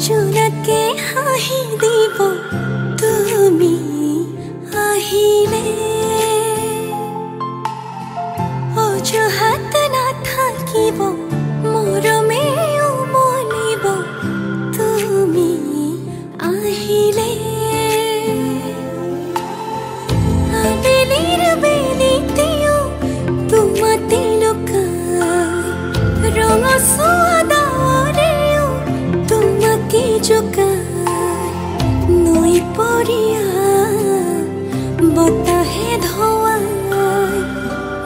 জোনাকে হাঁহি দিব তুমি আহিলে অজুহাত নাথাকিব মৰমে উমলিব তুমি আহিলে আবেলিৰ বেলিতেও তোমাতে লুকাই ৰঙচুৱা ডাৱৰেও তোমাকে জোকাই নৈ পৰিয়া বতাহে ধোৱাই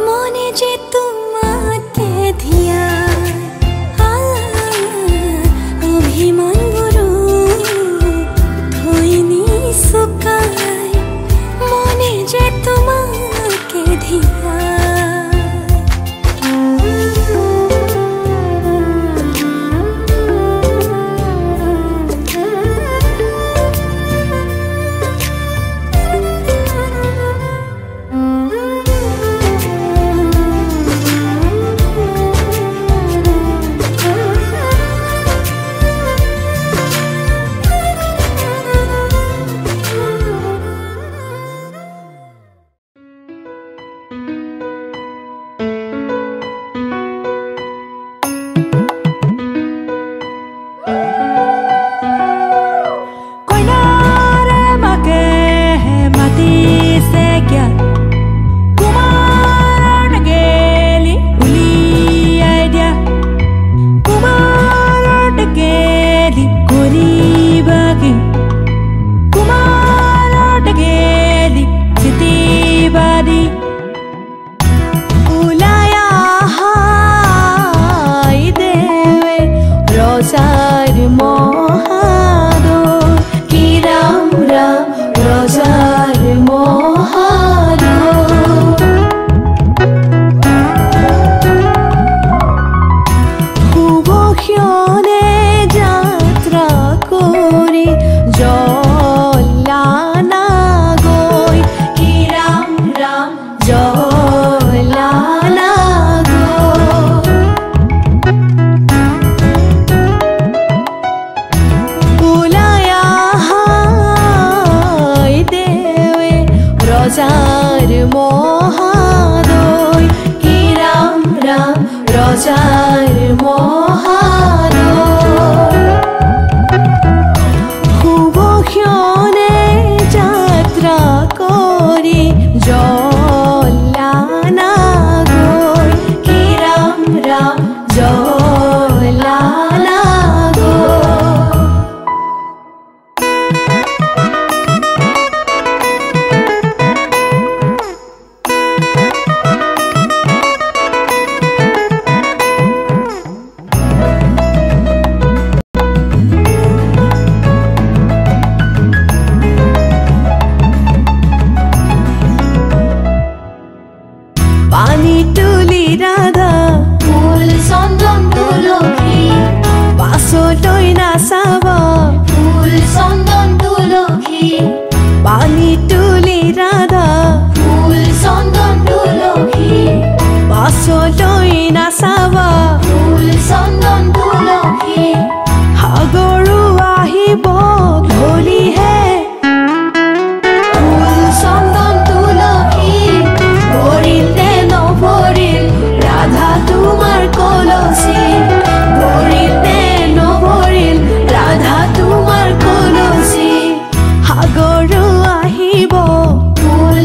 মনে যে তোমাকে ধিয়াই অভিমানবোৰো থৈ নিচুকাই মনে যে তোমাকে ধিয়াই ফুল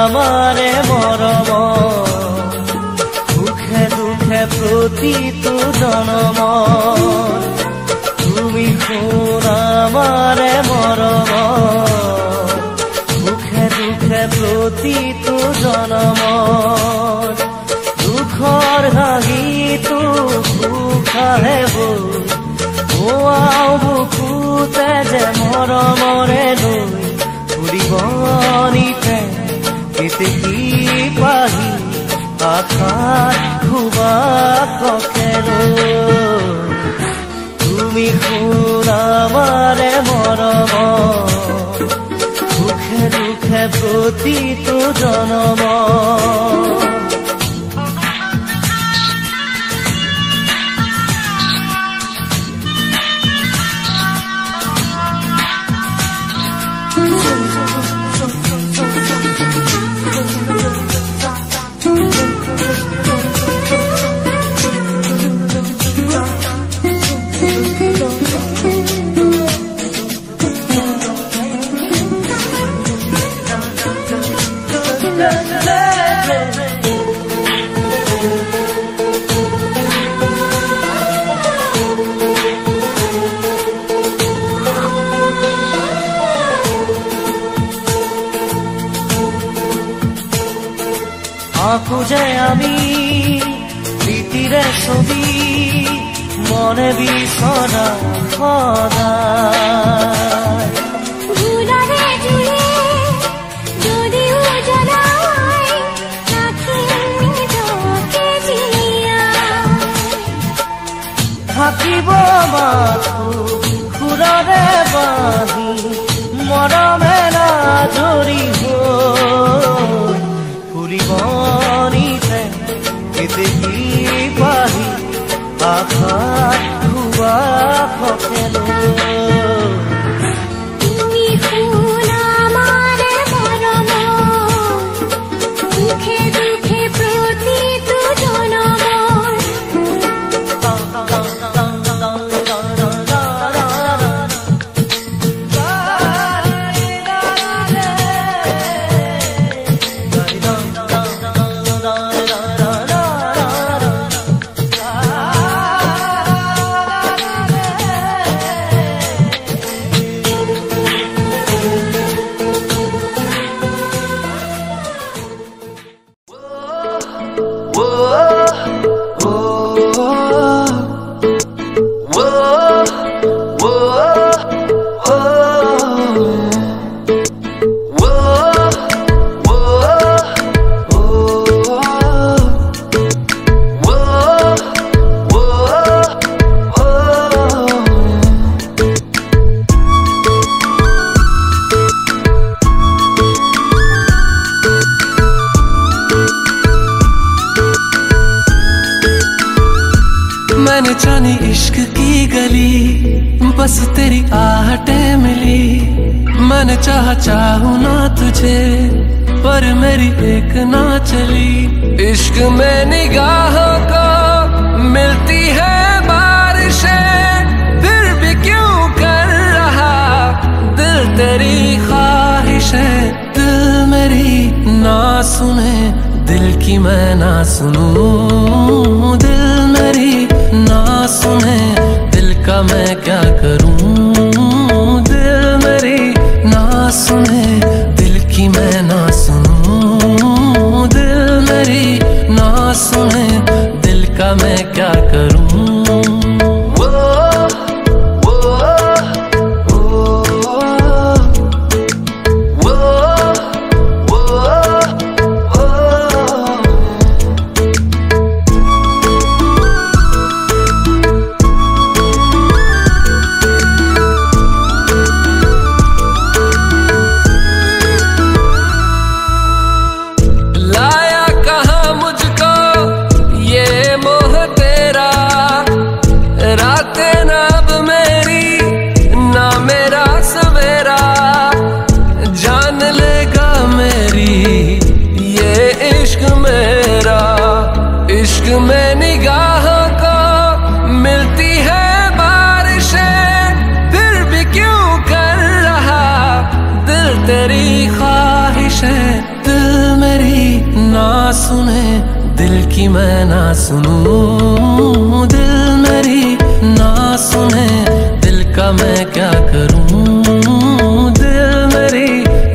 আমাৰে মৰম সুখে দুখে প্ৰতিটো জনম তুমি শুন আমাৰে মৰম সুখে দুখে প্ৰতিটো জনম দুখৰ হাঁহিটো সুখাহে বৈ বুকুতে যে মৰমৰে লৈ ফুৰিব নিতে কেতেকী পাহি আশাত খুবা ককে তুমি শুন আমাৰে মৰম সুখে দুখে প্ৰতিটো জনম খুঁজে আমি প্ৰীতিৰে ছবি মনে বিছনা সদায় ভুলাৰে জুড়ে যদিও জানাই থাকিব মাথো খুৰাৰে বাঁহী মৰমে নাজৰিব ফুৰিব নিতে কেতেকী পাহি আশাত খুবা ককে তুমি শুন আমাৰে মৰম সুখে দুখে প্ৰতিটো জনম मैंने जानी इश्क की गली बस तेरी आहटें मिली मैंने चाहूं ना तुझे पर मेरी एक ना चली इश्क में निगाहों को मिलती है बारिशें फिर भी क्यों कर रहा दिल तेरी ख्वाहिशें दिल मेरी ना सुने दिल की मैं ना सुनूं दिल मेरी ना सुने दिल का मैं क्या करूं दिल मेरी ना सुने दिल की मैं ना सुनूं दिल मेरी ना सुने दिल का मैं क्या करूं इश्क में निगाहों को मिलती है बारिशें फिर भी क्यों कर रहा दिल तेरी ख्वाहिशें दिल मेरी ना सुने, दिल की मैं ना सुनूं। दिल मेरी ना सुने, दिल का मैं क्या करूं। दिल मेरी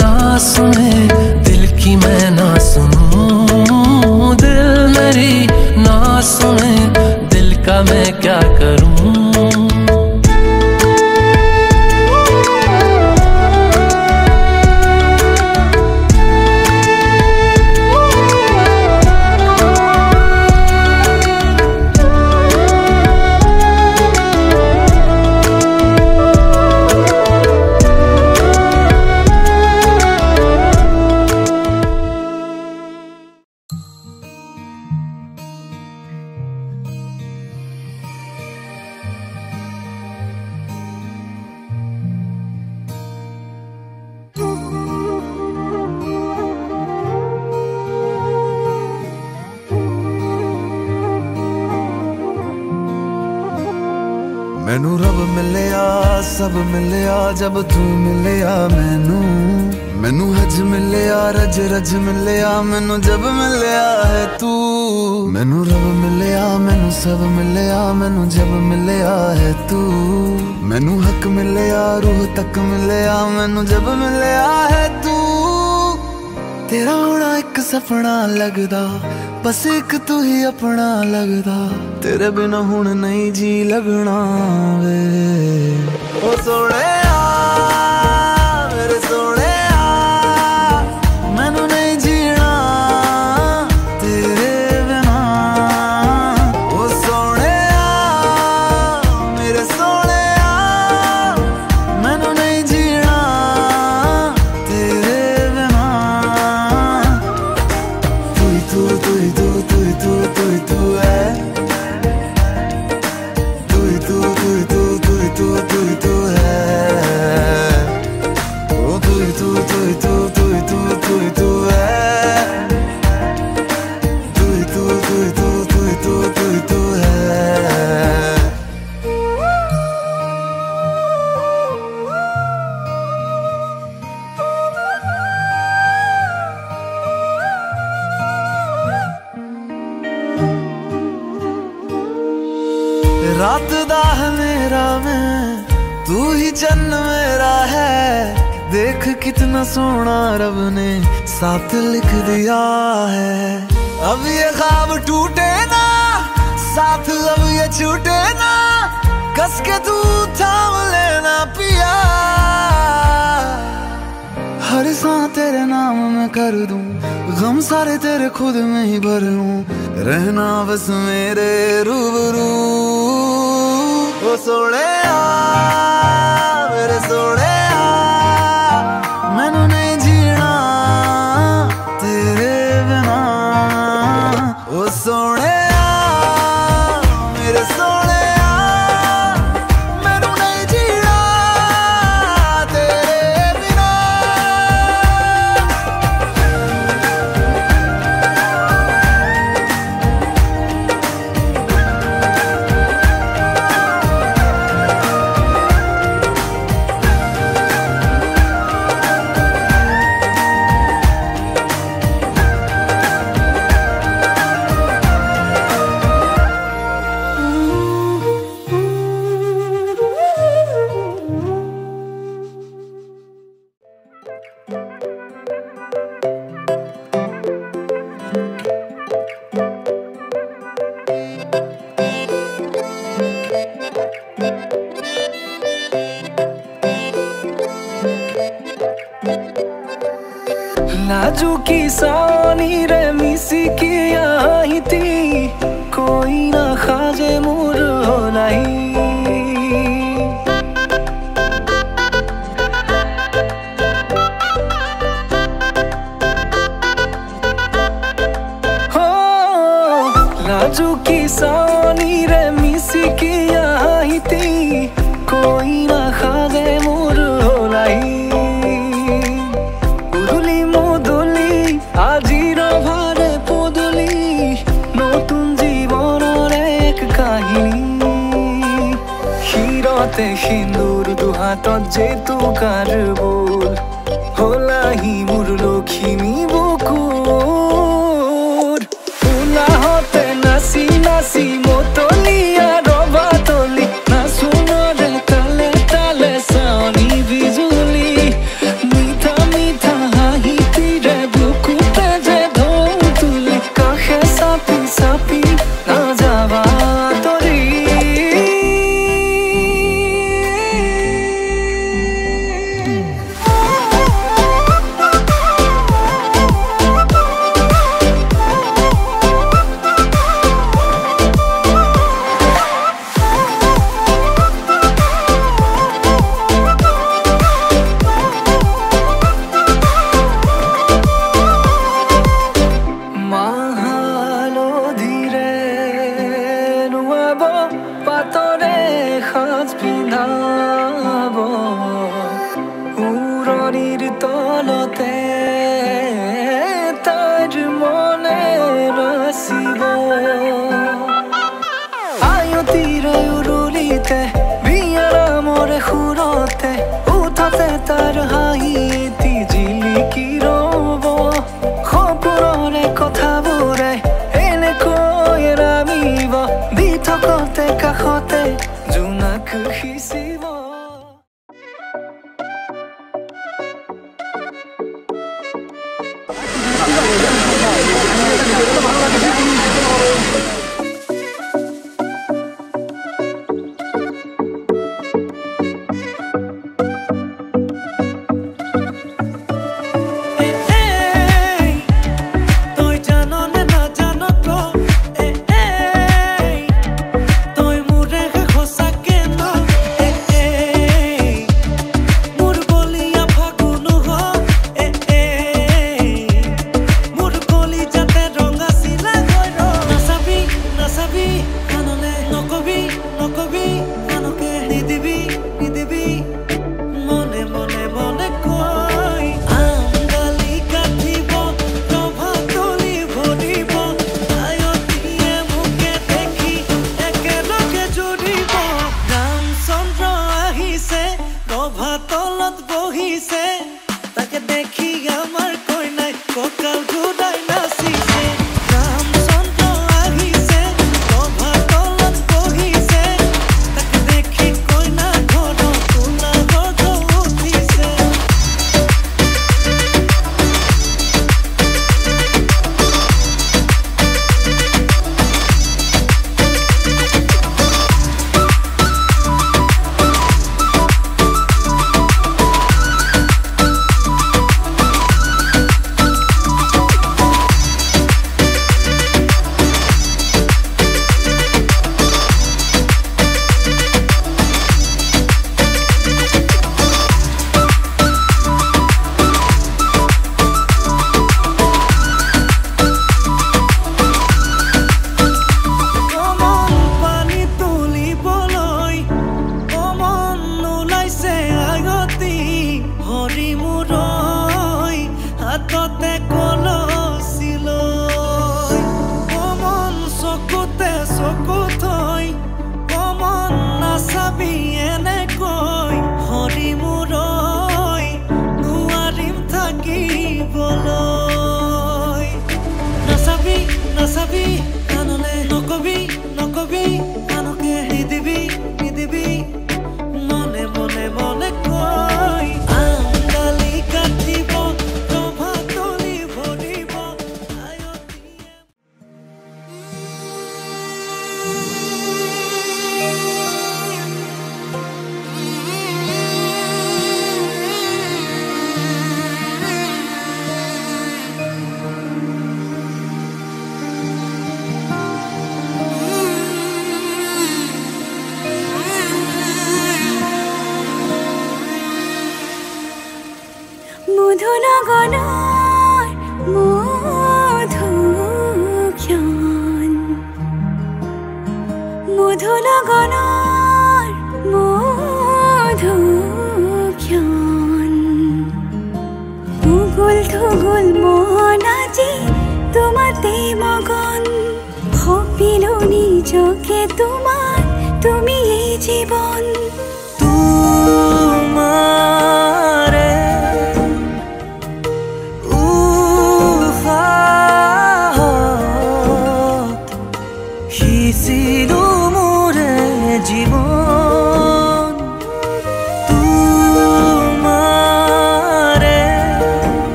ना सुने, दिल की मैं ना सुनूं। दिल मेरी ना सुने, दिल का मैं क्या करूं। मैनू रब मिलिया, सब मिलिया जब तू मिलिया मैनू। मैनू हज मिलिया, रज रज मिलिया मैनू जब मिलिया है तू। मैनू रब मिलिया, मैनू सब मिलिया मैनू जब मिलिया है तू। मैनू हक मिलिया, रूह तक मिलिया मैनू जब मिलिया है तू। तेरा होना एक सपना लगदा, बस एक तू ही अपना लगदा। तेरे बिना हुण नहीं जी लगना वे। ओ सोहणिया मेरे सोहणिया, मैनू नहीं जीना तेरे बिना। ओ सोहणिया मेरे सोहणिया, मैनू नहीं जीना तेरे बिना। तू ही तू, तू ही तू, तू ही तू, तू ही तू है। तू ही तू, तू ही तू, तू ही तू, तू ही तू है। ओ तू ही तू, तू ही तू, तू ही तू, तू ही तू है। तू ही तू, तू ही तू, तू ही तू, तू ही तू है। रात दा है मेरा मैं, तू ही चन्न मेरा है। देख कितना सोना रब ने साथ लिख दिया है। अब ये ख्वाब टूटे ना, साथ अब ये छूटे ना। कस के तू थाम लेना पिया, हर सांस तेरे नाम में कर दूं। गम सारे तेरे खुद में ही भर लूं। रहना बस मेरे रूबरू। ओ सोहणिया मेरे सोहणिया, मैनू नहीं जीना तेरे बिना। ओ सोहणिया मेरे सोहणिया, मैनू नहीं जीना तेरे बिना। नाजुकी सानी रे मिसी की आई थी, कोई ना खाजे मुर हो नहीं। हो नाजुकी सानी रे मिसी की आई थी, कोई ना खाजे मुर हो नहीं। আজির ভারে পদলি নতুন জীবনের এক কাহিনী। হিরতে সিন্দুর দুহাতত যে তোকার বোল হলাহি মোর লখিমী বকুল। তলতে তার মনে বাসিব আয়তিৰ উৰুলিতে বিয়াৰ মৰে সুৰতে উঠতে তাৰ হাঁহি এটি জিলিকি ৰব সপোনৰে কথাবোৰে এনেকৈ ৰামিব দি থকতে কাষতে জোনাক সিঁচিব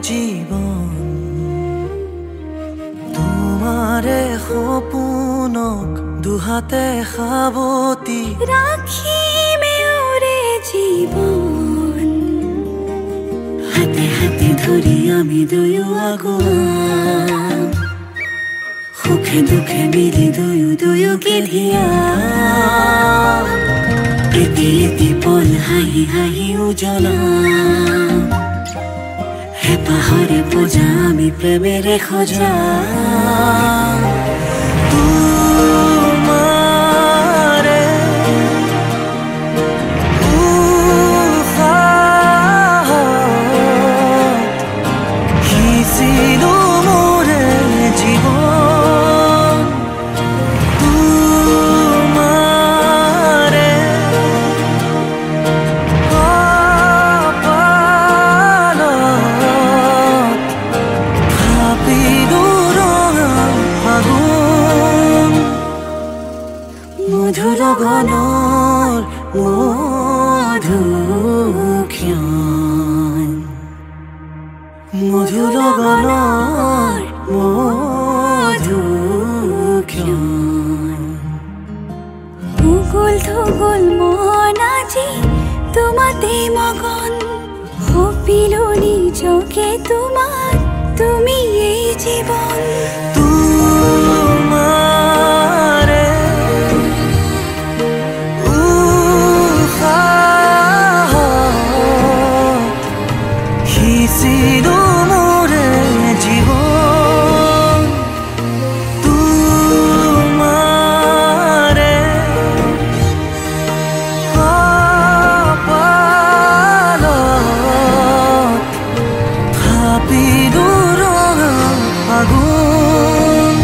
জীবন তোমাৰে সপোনক দুহাতে সাৱটি ৰাখিমে ওৰে জীবন হাতে হাতে ধৰি আমি দুয়ো আগুৱা সুখে দুখে মিলি দুয়োকে ধিয়া এটি এটি পল হাঁহি হাঁহি উজ্বলা হেঁপাহৰে পূজা আমি প্ৰেমেৰে সজা তোমাৰে উশাহত সিঁচিলো মোৰে জীৱন তোমাৰে মধুৰ গণৰ মধুক্ষণ মধুৰ গণৰ মধুক্ষণ উগুল থুগুল মন আজি তোমাতে মগন সপিলো নিজকে তোমাক তুমি এই জীৱন তোমাৰে সিঁচিলো মোৰে জীৱন তোমাৰে কপালত থাপিলো ৰঙা ফাগুন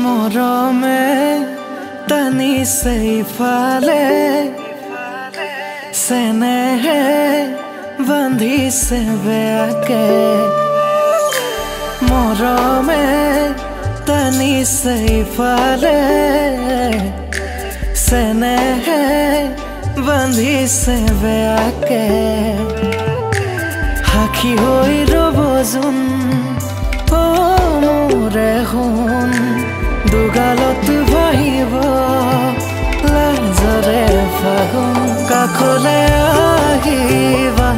মৰমে টানিছে ইফালে চেনেহে বান্ধিছে বেয়াকে মৰমে টানিছে ইফালে চেনেহে বান্ধিছে বেয়াকে সাক্ষী হৈ ৰব যোন অ মোৰে সোণ দুগালত ভাহিব লাজৰে ফাগুন কাষলে আহিবা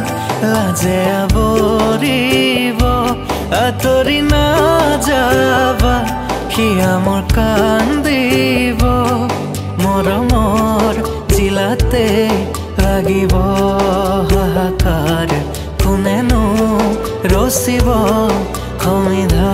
লাজে আৱৰিব আঁতৰি নাযাবা সিয়া মোৰ কান্দিব মৰমৰ জিলাতে লাগিব হাহাকাৰ কোনেনো ৰচিব সমিধা